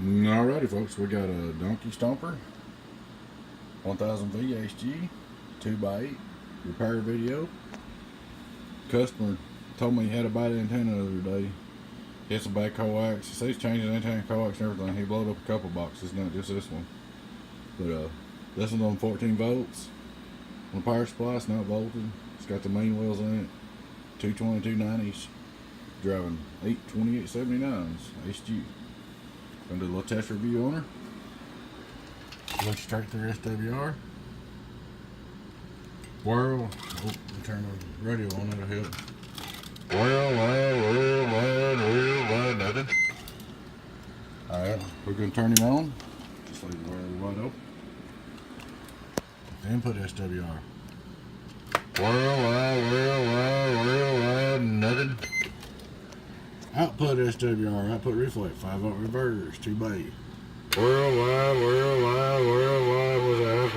Alrighty folks, we got a donkey Stomper 1000V-HG-2x8 repair video. Customer told me he had a bad antenna the other day. He had some bad coax. He says he's changing the antenna coax and everything. He blowed up a couple boxes, not just this one. But this one's on 14 volts on the power supply. It's not volted. It's got the main wheels in it, 22290s, driving 82879s HG. Gonna do a little test review on her. Look straight through SWR. Whirl. Oh, turn the radio on, that'll help. Whirl, nothing. Alright, we're gonna turn him on. Just leave the whirl wide open. Then put SWR. Whirl, nothing. Output SWR, output reflect, 5-volt reverse, 2-bay. Worldwide, what's that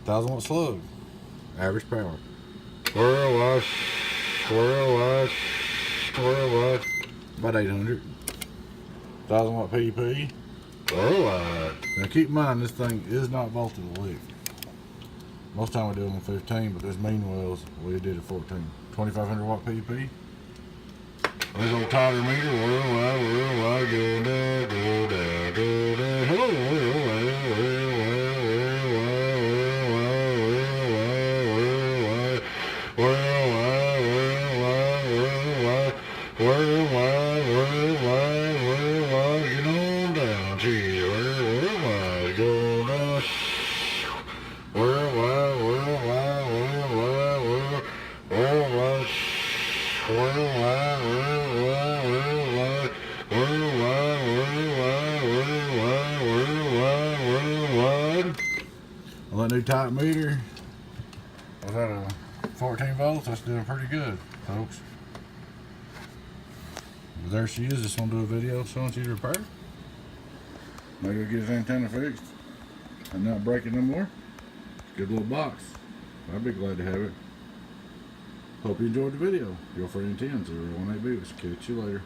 for? 1000-watt slug, average power. Worldwide, about 800. 1000-watt PEP. Worldwide. Now keep in mind, this thing is not volted a lick. Most time we do them on 15, but this mean wells, we did at 14. 2500-watt PEP. There's old Tiger meter, worldwide, go down, go down, go down. Hello, worldwide, get on down, gee, worldwide, go down. Worldwide, well, that new type meter was at a 14 volts. That's doing pretty good, folks. Well, there she is. Just want to do a video showing you the repair. Maybe get his antenna fixed and not break it no more. Good little box. I'd be glad to have it. Hope you enjoyed the video. Your friend 10 018 Beavis. Catch you later.